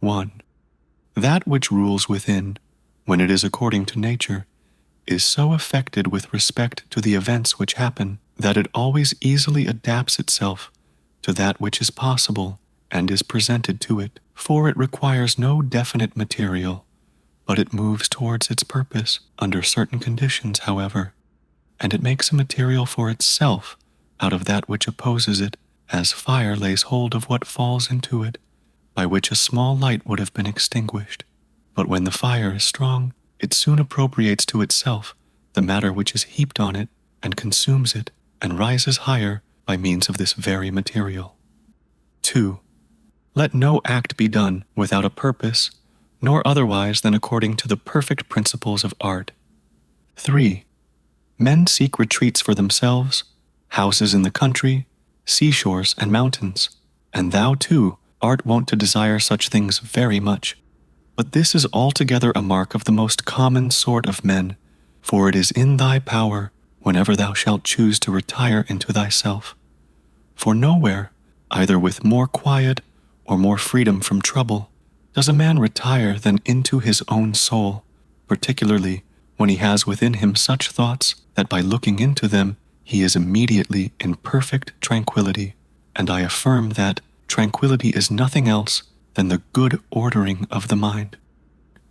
1. That which rules within, when it is according to nature, is so affected with respect to the events which happen that it always easily adapts itself to that which is possible and is presented to it, for it requires no definite material, but it moves towards its purpose under certain conditions, however, and it makes a material for itself out of that which opposes it, as fire lays hold of what falls into it, by which a small light would have been extinguished. But when the fire is strong, it soon appropriates to itself the matter which is heaped on it, and consumes it, and rises higher by means of this very material. 2. Let no act be done without a purpose, nor otherwise than according to the perfect principles of art. 3. Men seek retreats for themselves, houses in the country, seashores and mountains, and thou too art wont to desire such things very much. But this is altogether a mark of the most common sort of men, for it is in thy power, whenever thou shalt choose to retire into thyself. For nowhere, either with more quiet or more freedom from trouble, does a man retire than into his own soul, particularly when he has within him such thoughts that by looking into them he is immediately in perfect tranquility. And I affirm that tranquility is nothing else than the good ordering of the mind.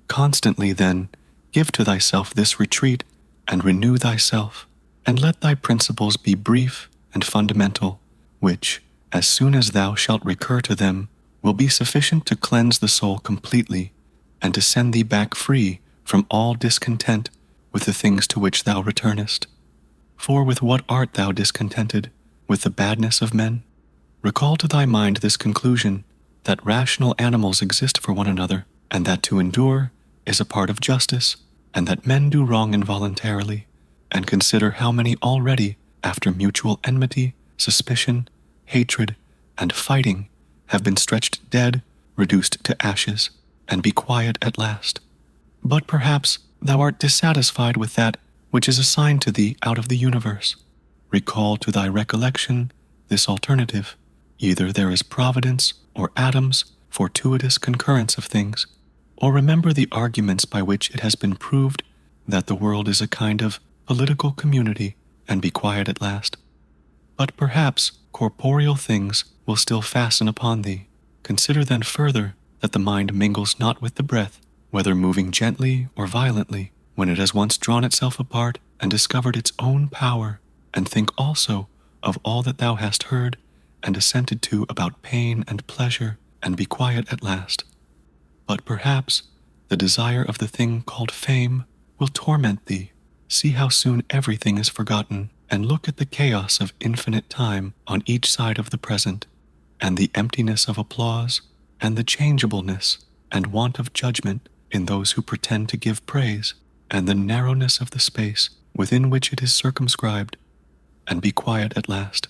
Constantly, then, give to thyself this retreat, and renew thyself, and let thy principles be brief and fundamental, which, as soon as thou shalt recur to them, will be sufficient to cleanse the soul completely, and to send thee back free from all discontent with the things to which thou returnest. For with what art thou discontented? With the badness of men? Recall to thy mind this conclusion, that rational animals exist for one another, and that to endure is a part of justice, and that men do wrong involuntarily, and consider how many already, after mutual enmity, suspicion, hatred, and fighting, have been stretched dead, reduced to ashes, and be quiet at last. But perhaps thou art dissatisfied with that which is assigned to thee out of the universe. Recall to thy recollection this alternative: either there is providence or Adam's fortuitous concurrence of things, or remember the arguments by which it has been proved that the world is a kind of political community, and be quiet at last. But perhaps corporeal things will still fasten upon thee. Consider then further that the mind mingles not with the breath, whether moving gently or violently, when it has once drawn itself apart and discovered its own power, and think also of all that thou hast heard and assented to about pain and pleasure, and be quiet at last. But perhaps the desire of the thing called fame will torment thee. See how soon everything is forgotten, and look at the chaos of infinite time on each side of the present, and the emptiness of applause, and the changeableness and want of judgment in those who pretend to give praise, and the narrowness of the space within which it is circumscribed, and be quiet at last.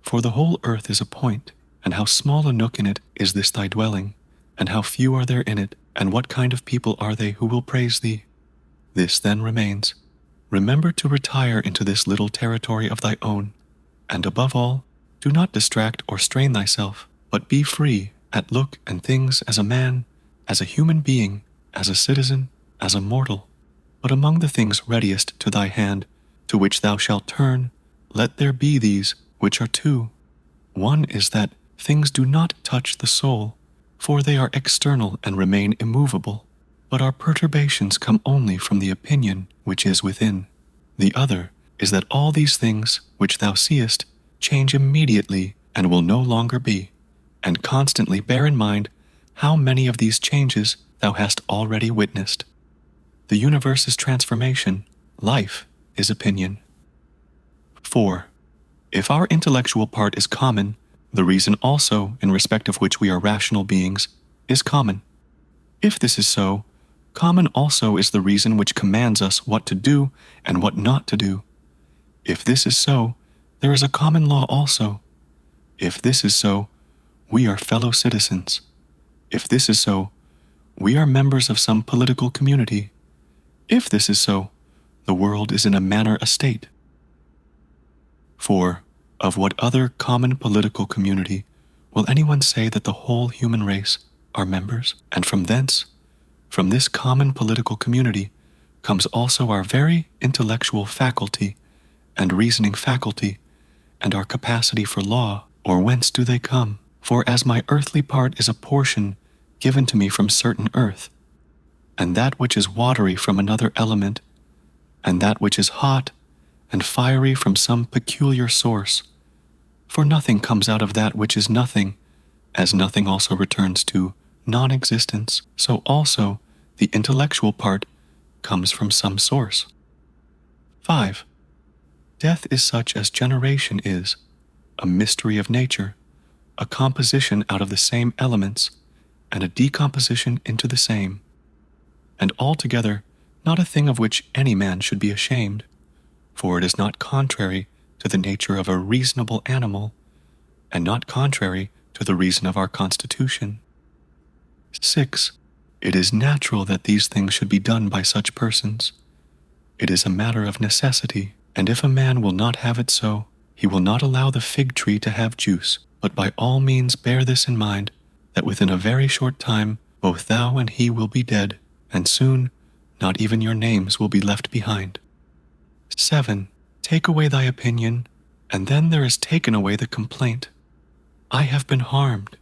For the whole earth is a point, and how small a nook in it is this thy dwelling, and how few are there in it, and what kind of people are they who will praise thee? This then remains. Remember to retire into this little territory of thy own, and above all, do not distract or strain thyself, but be free at look and things as a man, as a human being, as a citizen, as a mortal. But among the things readiest to thy hand, to which thou shalt turn, let there be these, which are two. One is that things do not touch the soul, for they are external and remain immovable, but our perturbations come only from the opinion which is within. The other is that all these things which thou seest change immediately and will no longer be, and constantly bear in mind how many of these changes thou hast already witnessed. The universe is transformation, life is opinion. 4. If our intellectual part is common, the reason also, in respect of which we are rational beings, is common. If this is so, common also is the reason which commands us what to do and what not to do. If this is so, there is a common law also. If this is so, we are fellow citizens. If this is so, we are members of some political community. If this is so, the world is in a manner a state. For, of what other common political community will anyone say that the whole human race our members, and from thence, from this common political community, comes also our very intellectual faculty and reasoning faculty, and our capacity for law. Or whence do they come? For as my earthly part is a portion given to me from certain earth, and that which is watery from another element, and that which is hot and fiery from some peculiar source. For nothing comes out of that which is nothing, as nothing also returns to non-existence, so also the intellectual part comes from some source. 5. Death is such as generation is, a mystery of nature, a composition out of the same elements, and a decomposition into the same, and altogether not a thing of which any man should be ashamed, for it is not contrary to the nature of a reasonable animal, and not contrary to the reason of our constitution. 6. It is natural that these things should be done by such persons. It is a matter of necessity, and if a man will not have it so, he will not allow the fig tree to have juice, but by all means bear this in mind, that within a very short time both thou and he will be dead, and soon not even your names will be left behind. 7. Take away thy opinion, and then there is taken away the complaint. I have been harmed.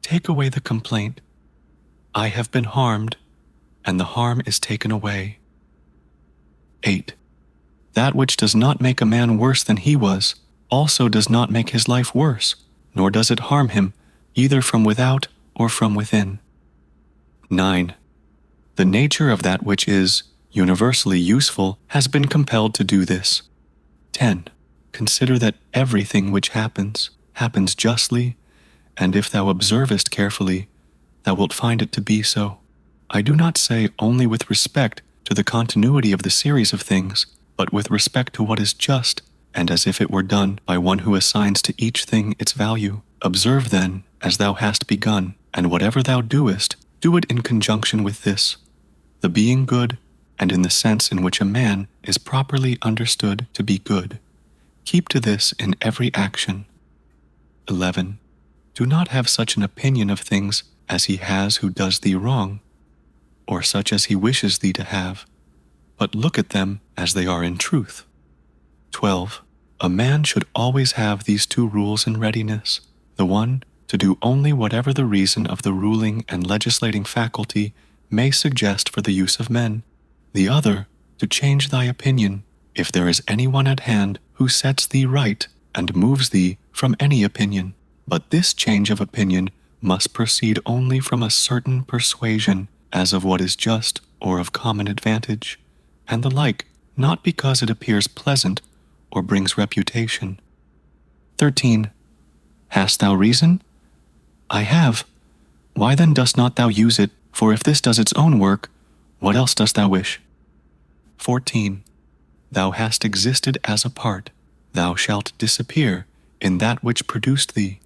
Take away the complaint. I have been harmed, and the harm is taken away. 8. That which does not make a man worse than he was, also does not make his life worse, nor does it harm him, either from without or from within. 9. The nature of that which is universally useful has been compelled to do this. 10. Consider that everything which happens justly, and if thou observest carefully, thou wilt find it to be so. I do not say only with respect to the continuity of the series of things, but with respect to what is just, and as if it were done by one who assigns to each thing its value. Observe then, as thou hast begun, and whatever thou doest, do it in conjunction with this, the being good, and in the sense in which a man is properly understood to be good. Keep to this in every action. 11. Do not have such an opinion of things as he has who does thee wrong, or such as he wishes thee to have, but look at them as they are in truth. 12. A man should always have these two rules in readiness, the one, to do only whatever the reason of the ruling and legislating faculty may suggest for the use of men, the other, to change thy opinion, if there is any one at hand who sets thee right and moves thee from any opinion. But this change of opinion must proceed only from a certain persuasion, as of what is just or of common advantage, and the like, not because it appears pleasant or brings reputation. 13. Hast thou reason? I have. Why then dost not thou use it? For if this does its own work, what else dost thou wish? 14. Thou hast existed as a part. Thou shalt disappear in that which produced thee,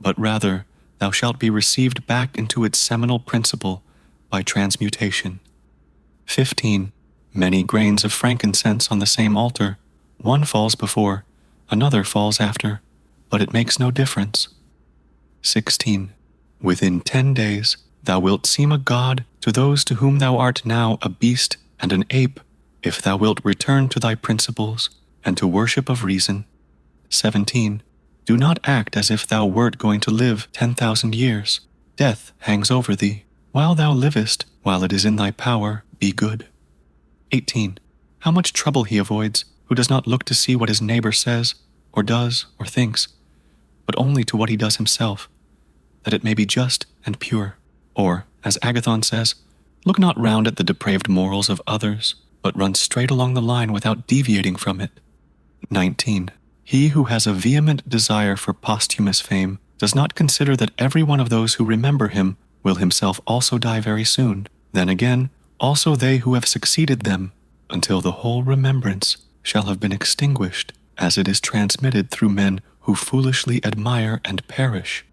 but rather thou shalt be received back into its seminal principle by transmutation. 15. Many grains of frankincense on the same altar, one falls before, another falls after, but it makes no difference. 16. Within 10 days thou wilt seem a god to those to whom thou art now a beast and an ape, if thou wilt return to thy principles and to worship of reason. 17. Do not act as if thou wert going to live 10,000 years. Death hangs over thee. While thou livest, while it is in thy power, be good. 18. How much trouble he avoids, who does not look to see what his neighbor says, or does, or thinks, but only to what he does himself, that it may be just and pure. Or, as Agathon says, look not round at the depraved morals of others, but run straight along the line without deviating from it. 19. He who has a vehement desire for posthumous fame does not consider that every one of those who remember him will himself also die very soon. Then again, also they who have succeeded them, until the whole remembrance shall have been extinguished, as it is transmitted through men who foolishly admire and perish.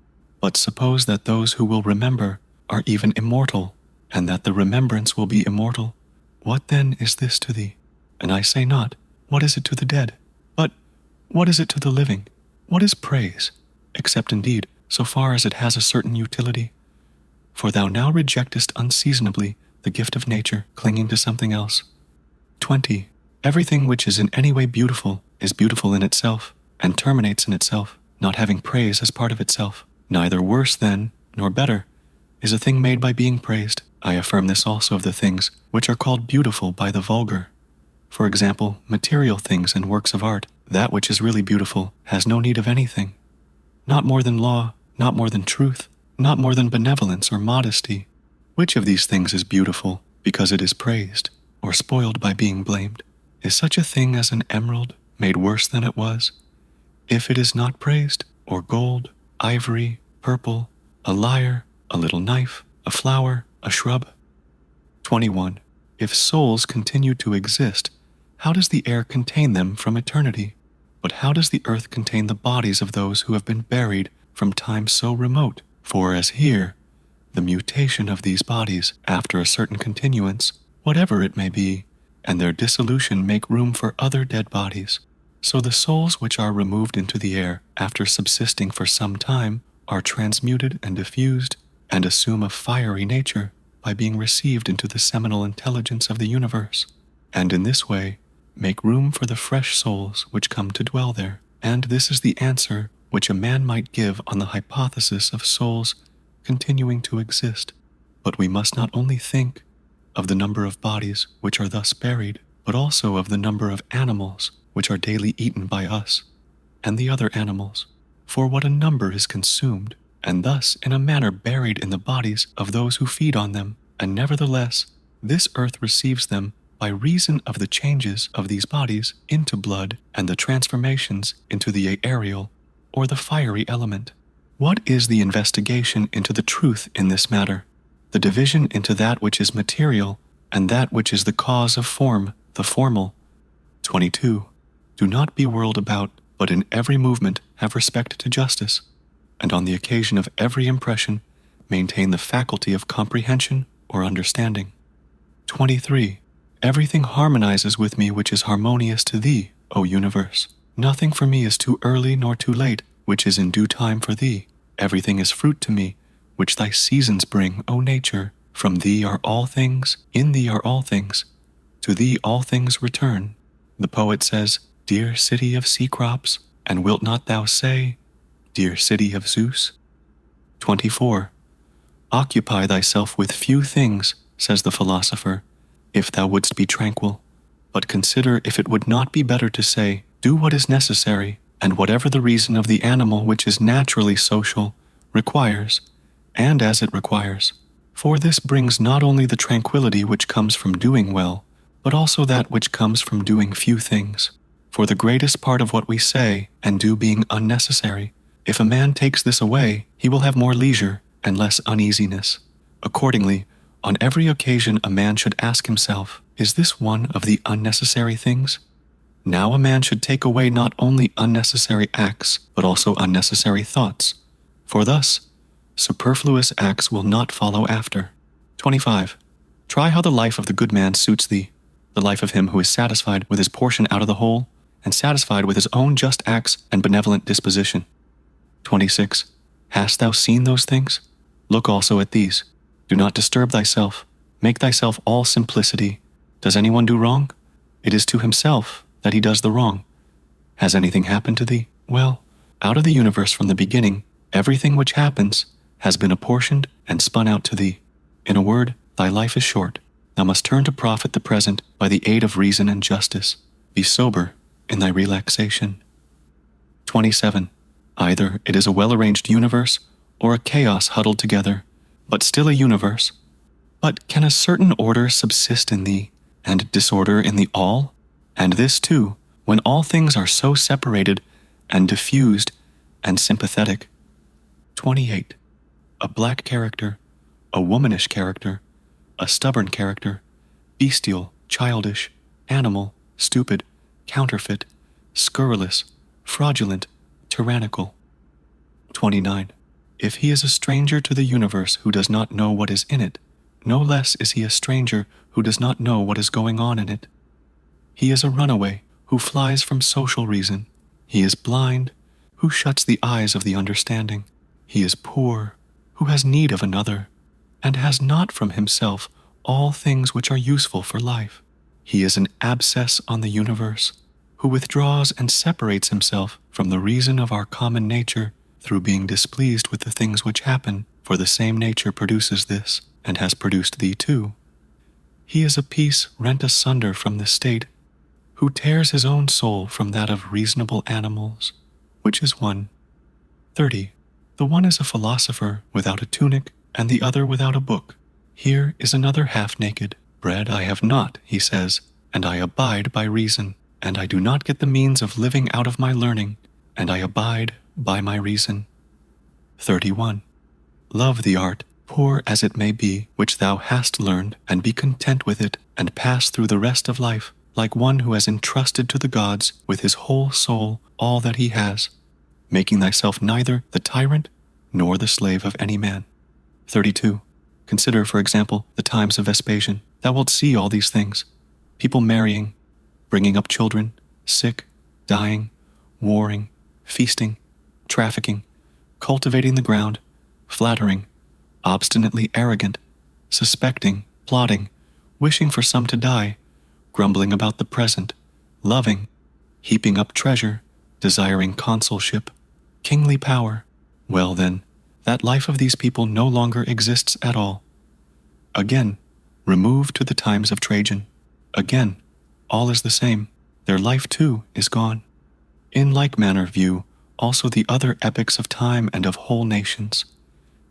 But suppose that those who will remember are even immortal, and that the remembrance will be immortal. What then is this to thee? And I say not, what is it to the dead? But what is it to the living? What is praise, except indeed so far as it has a certain utility? for thou now rejectest unseasonably the gift of nature, clinging to something else. 20. Everything which is in any way beautiful is beautiful in itself, and terminates in itself, not having praise as part of itself. Neither worse than, nor better, is a thing made by being praised. I affirm this also of the things which are called beautiful by the vulgar. For example, material things and works of art. That which is really beautiful has no need of anything. Not more than law, not more than truth, not more than benevolence or modesty. Which of these things is beautiful because it is praised, or spoiled by being blamed? Is such a thing as an emerald made worse than it was, if it is not praised, or gold, ivory, purple, a lyre, a little knife, a flower, a shrub? 21. If souls continue to exist, how does the air contain them from eternity? But how does the earth contain the bodies of those who have been buried from time so remote? For as here, the mutation of these bodies after a certain continuance, whatever it may be, and their dissolution make room for other dead bodies, so the souls which are removed into the air after subsisting for some time are transmuted and diffused, and assume a fiery nature by being received into the seminal intelligence of the universe, and in this way make room for the fresh souls which come to dwell there. And this is the answer which a man might give on the hypothesis of souls continuing to exist. But we must not only think of the number of bodies which are thus buried, but also of the number of animals which are daily eaten by us, and the other animals. For what a number is consumed, and thus in a manner buried in the bodies of those who feed on them, and nevertheless this earth receives them by reason of the changes of these bodies into blood and the transformations into the aerial or the fiery element. What is the investigation into the truth in this matter? The division into that which is material and that which is the cause of form, the formal. 22. Do not be whirled about, but in every movement have respect to justice, and on the occasion of every impression maintain the faculty of comprehension or understanding. 23. Everything harmonizes with me which is harmonious to thee, O universe. Nothing for me is too early nor too late, which is in due time for thee. Everything is fruit to me, which thy seasons bring, O nature. From thee are all things, in thee are all things. To thee all things return. The poet says, Dear city of sea crops, and wilt not thou say, Dear city of Zeus? 24. Occupy thyself with few things, says the philosopher, if thou wouldst be tranquil. But consider if it would not be better to say, Do what is necessary, and whatever the reason of the animal which is naturally social requires, and as it requires. For this brings not only the tranquility which comes from doing well, but also that which comes from doing few things. For the greatest part of what we say and do being unnecessary, if a man takes this away, he will have more leisure and less uneasiness. Accordingly, on every occasion a man should ask himself, Is this one of the unnecessary things? Now a man should take away not only unnecessary acts, but also unnecessary thoughts, for thus superfluous acts will not follow after. 25. Try how the life of the good man suits thee, the life of him who is satisfied with his portion out of the whole, and satisfied with his own just acts and benevolent disposition. 26. Hast thou seen those things? Look also at these. Do not disturb thyself. Make thyself all simplicity. Does anyone do wrong? It is to himself that he does the wrong. Has anything happened to thee? Well, out of the universe from the beginning, everything which happens has been apportioned and spun out to thee. In a word, thy life is short. Thou must turn to profit the present by the aid of reason and justice. Be sober in thy relaxation. 27. Either it is a well-arranged universe or a chaos huddled together, but still a universe. But can a certain order subsist in thee, and disorder in the all? And this too, when all things are so separated and diffused and sympathetic. 28. A black character, a womanish character, a stubborn character, bestial, childish, animal, stupid, counterfeit, scurrilous, fraudulent, tyrannical. 29. If he is a stranger to the universe who does not know what is in it, no less is he a stranger who does not know what is going on in it. He is a runaway who flies from social reason. He is blind who shuts the eyes of the understanding. He is poor who has need of another. and has not from himself all things which are useful for life. He is an abscess on the universe, who withdraws and separates himself from the reason of our common nature through being displeased with the things which happen, for the same nature produces this, and has produced thee too. He is a piece rent asunder from the state, who tears his own soul from that of reasonable animals, which is one. 30. The one is a philosopher without a tunic, and the other without a book. Here is another half-naked. Bread I have not, he says, and I abide by reason, and I do not get the means of living out of my learning, and I abide by my reason. 31. Love the art, poor as it may be, which thou hast learned, and be content with it, and pass through the rest of life, like one who has entrusted to the gods with his whole soul all that he has, making thyself neither the tyrant nor the slave of any man. 32. Consider, for example, the times of Vespasian. Thou wilt see all these things: people marrying, bringing up children, sick, dying, warring, feasting, trafficking, cultivating the ground, flattering, obstinately arrogant, suspecting, plotting, wishing for some to die, grumbling about the present, loving, heaping up treasure, desiring consulship, kingly power. Well then, that life of these people no longer exists at all. Again, remove to the times of Trajan. Again, all is the same. Their life too is gone. In like manner view also the other epochs of time and of whole nations,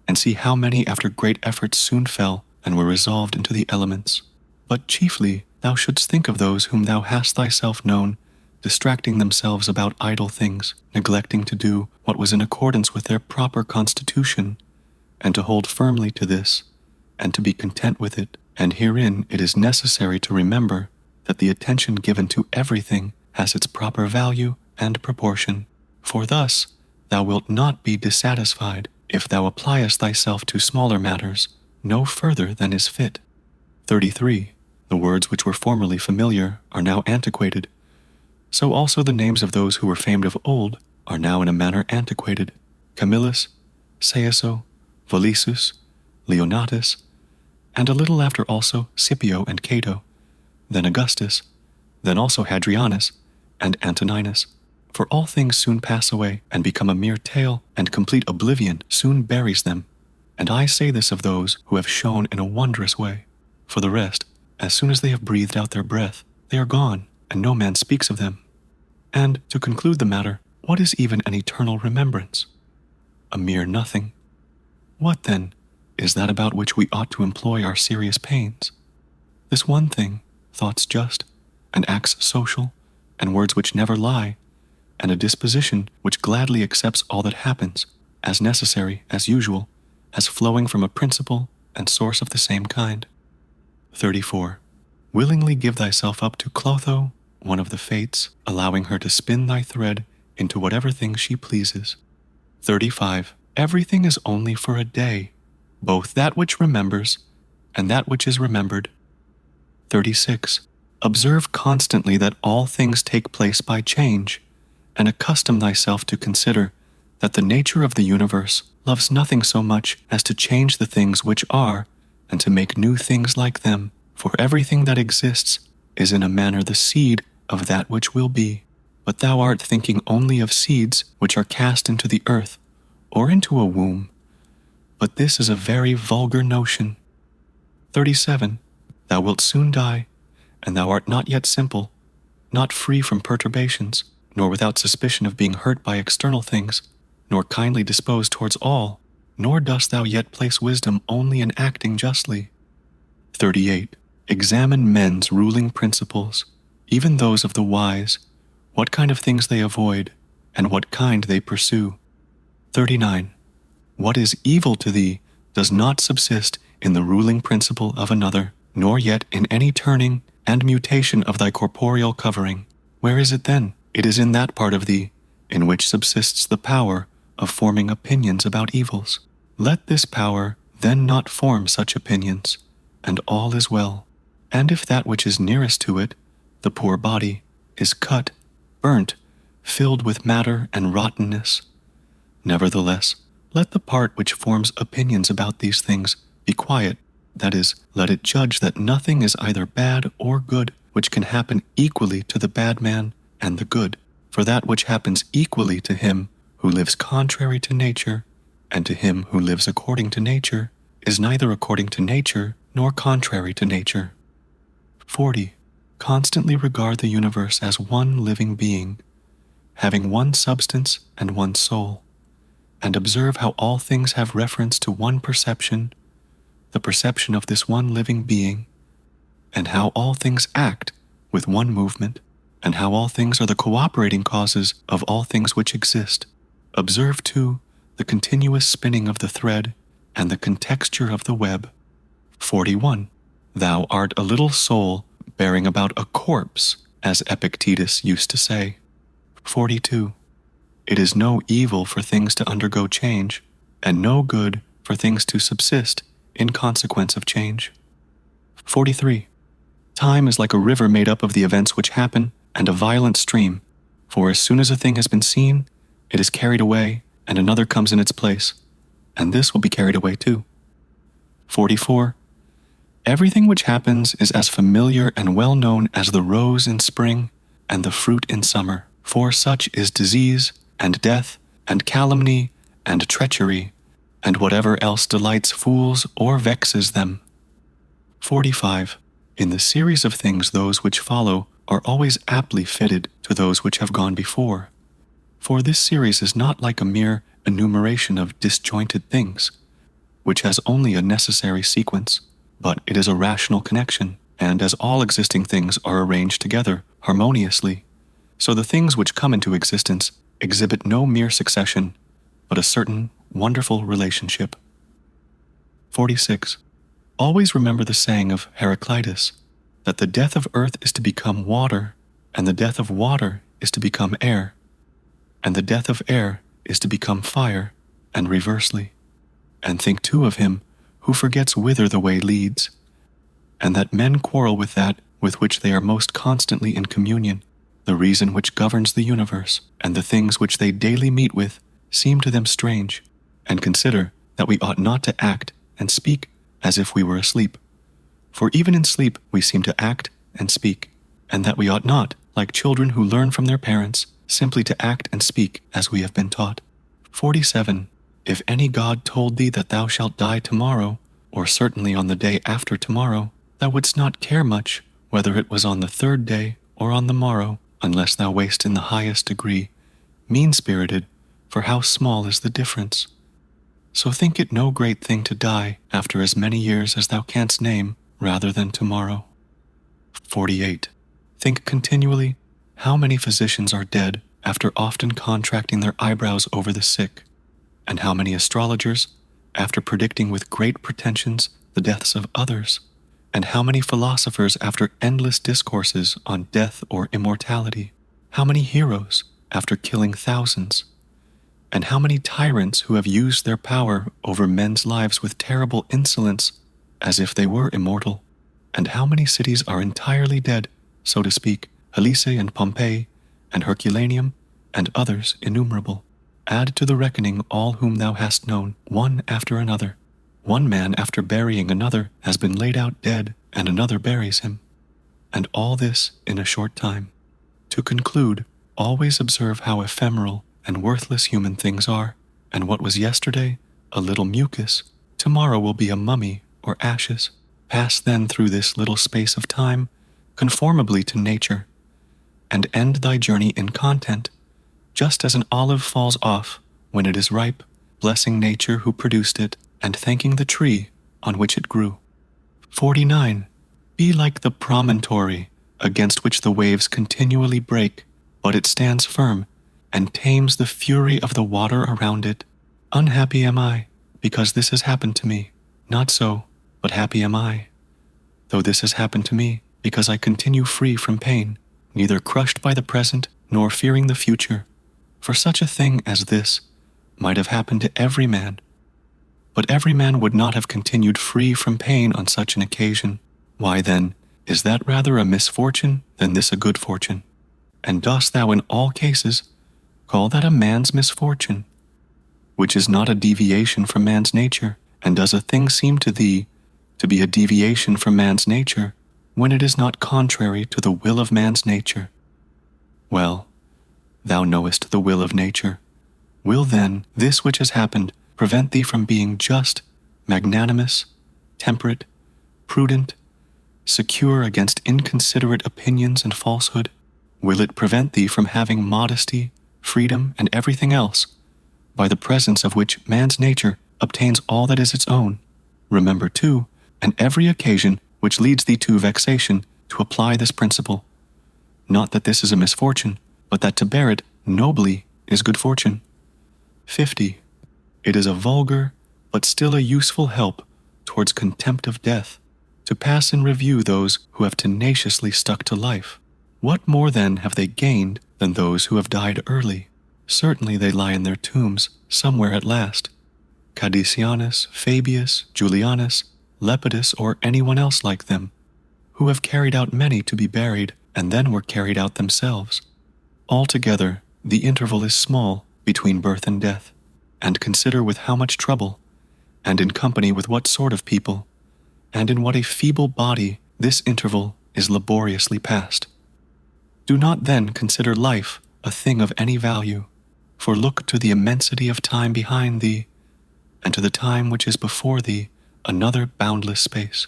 and see how many after great efforts soon fell and were resolved into the elements. But chiefly thou shouldst think of those whom thou hast thyself known, distracting themselves about idle things, neglecting to do what was in accordance with their proper constitution, and to hold firmly to this, and to be content with it. And herein it is necessary to remember that the attention given to everything has its proper value and proportion. For thus thou wilt not be dissatisfied if thou appliest thyself to smaller matters no further than is fit. 33. The words which were formerly familiar are now antiquated. So also the names of those who were famed of old are now in a manner antiquated: Camillus, Caeso, Volisus, Leonatus, and a little after also Scipio and Cato, then Augustus, then also Hadrianus and Antoninus. For all things soon pass away and become a mere tale, and complete oblivion soon buries them. And I say this of those who have shone in a wondrous way. For the rest, as soon as they have breathed out their breath, they are gone, and no man speaks of them. And, to conclude the matter, what is even an eternal remembrance? A mere nothing. What, then, is that about which we ought to employ our serious pains? This one thing, thoughts just, and acts social, and words which never lie, and a disposition which gladly accepts all that happens, as necessary, as usual, as flowing from a principle and source of the same kind. 34. Willingly give thyself up to Clotho, one of the Fates, allowing her to spin thy thread into whatever thing she pleases. 35. Everything is only for a day, both that which remembers and that which is remembered. 36. Observe constantly that all things take place by change, and accustom thyself to consider that the nature of the universe loves nothing so much as to change the things which are, and to make new things like them, for everything that exists is in a manner the seed of that which will be. But thou art thinking only of seeds which are cast into the earth, or into a womb. But this is a very vulgar notion. 37. Thou wilt soon die, and thou art not yet simple, not free from perturbations, nor without suspicion of being hurt by external things, nor kindly disposed towards all, nor dost thou yet place wisdom only in acting justly. 38. Examine men's ruling principles, even those of the wise, what kind of things they avoid, and what kind they pursue. 39. What is evil to thee does not subsist in the ruling principle of another, nor yet in any turning and mutation of thy corporeal covering. Where is it then? It is in that part of thee in which subsists the power of forming opinions about evils. Let this power then not form such opinions, and all is well. And if that which is nearest to it, the poor body, is cut, burnt, filled with matter and rottenness, nevertheless, let the part which forms opinions about these things Be quiet, that is, let it judge that nothing is either bad or good which can happen equally to the bad man and the good, for that which happens equally to him who lives contrary to nature and to him who lives according to nature is neither according to nature nor contrary to nature. 40. Constantly regard the universe as one living being, having one substance and one soul, and observe how all things have reference to one perception, the perception of this one living being, and how all things act with one movement, and how all things are the cooperating causes of all things which exist. Observe, too, the continuous spinning of the thread and the contexture of the web. 41. Thou art a little soul bearing about a corpse, as Epictetus used to say. 42. It is no evil for things to undergo change, and no good for things to subsist in consequence of change. 43. Time is like a river made up of the events which happen, and a violent stream, for as soon as a thing has been seen, it is carried away, and another comes in its place, and this will be carried away too. 44. Everything which happens is as familiar and well known as the rose in spring and the fruit in summer, for such is disease, and death, and calumny, and treachery, and whatever else delights fools or vexes them. 45. In the series of things those which follow are always aptly fitted to those which have gone before, for this series is not like a mere enumeration of disjointed things, which has only a necessary sequence, but it is a rational connection, and as all existing things are arranged together harmoniously, so the things which come into existence exhibit no mere succession, but a certain wonderful relationship. 46. Always remember the saying of Heraclitus, that the death of earth is to become water, and the death of water is to become air, and the death of air is to become fire, and reversely. And think too of him who forgets whither the way leads, and that men quarrel with that with which they are most constantly in communion, the reason which governs the universe, and the things which they daily meet with seem to them strange, and consider that we ought not to act and speak as if we were asleep. For even in sleep we seem to act and speak, and that we ought not, like children who learn from their parents, simply to act and speak as we have been taught. 47. If any god told thee that thou shalt die tomorrow, or certainly on the day after tomorrow, thou wouldst not care much whether it was on the third day or on the morrow, unless thou wast in the highest degree mean-spirited, for how small is the difference? So think it no great thing to die after as many years as thou canst name, rather than tomorrow. 48. Think continually how many physicians are dead after often contracting their eyebrows over the sick, and how many astrologers after predicting with great pretensions the deaths of others, and how many philosophers after endless discourses on death or immortality, how many heroes after killing thousands, and how many tyrants who have used their power over men's lives with terrible insolence as if they were immortal, and how many cities are entirely dead, so to speak, Helice and Pompeii, and Herculaneum, and others innumerable. Add to the reckoning all whom thou hast known, one after another. One man after burying another has been laid out dead, and another buries him. And all this in a short time. To conclude, always observe how ephemeral and worthless human things are, and what was yesterday a little mucus, tomorrow will be a mummy or ashes. Pass then through this little space of time, conformably to nature, and end thy journey in content, just as an olive falls off when it is ripe, blessing nature who produced it, and thanking the tree on which it grew. 49. Be like the promontory against which the waves continually break, but it stands firm, and tames the fury of the water around it. Unhappy am I, because this has happened to me. Not so, but happy am I, though this has happened to me, because I continue free from pain, neither crushed by the present, nor fearing the future. For such a thing as this might have happened to every man, but every man would not have continued free from pain on such an occasion. Why then, is that rather a misfortune than this a good fortune? And dost thou in all cases call that a man's misfortune, which is not a deviation from man's nature, And does a thing seem to thee to be a deviation from man's nature, when it is not contrary to the will of man's nature? Well, thou knowest the will of nature. Will then this which has happened prevent thee from being just, magnanimous, temperate, prudent, secure against inconsiderate opinions and falsehood? Will it prevent thee from having modesty, freedom, and everything else, by the presence of which man's nature obtains all that is its own? Remember, too, on every occasion which leads thee to vexation, to apply this principle. Not that this is a misfortune, but that to bear it nobly is good fortune. 50. It is a vulgar, but still a useful help towards contempt of death, to pass in review those who have tenaciously stuck to life. What more then have they gained than those who have died early? Certainly they lie in their tombs somewhere at last. Cadicianus, Fabius, Julianus, Lepidus, or anyone else like them, who have carried out many to be buried, and then were carried out themselves. Altogether, the interval is small between birth and death, and consider with how much trouble, and in company with what sort of people, and in what a feeble body this interval is laboriously passed. Do not then consider life a thing of any value, for look to the immensity of time behind thee, and to the time which is before thee another boundless space.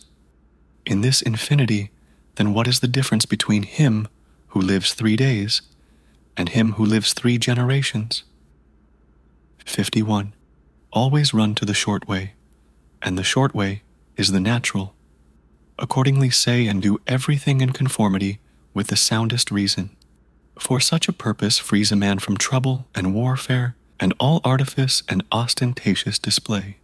In this infinity, then what is the difference between him who lives 3 days and him who lives 3 generations? 51. Always run to the short way, and the short way is the natural. Accordingly say and do everything in conformity with the soundest reason. For such a purpose frees a man from trouble and warfare and all artifice and ostentatious display.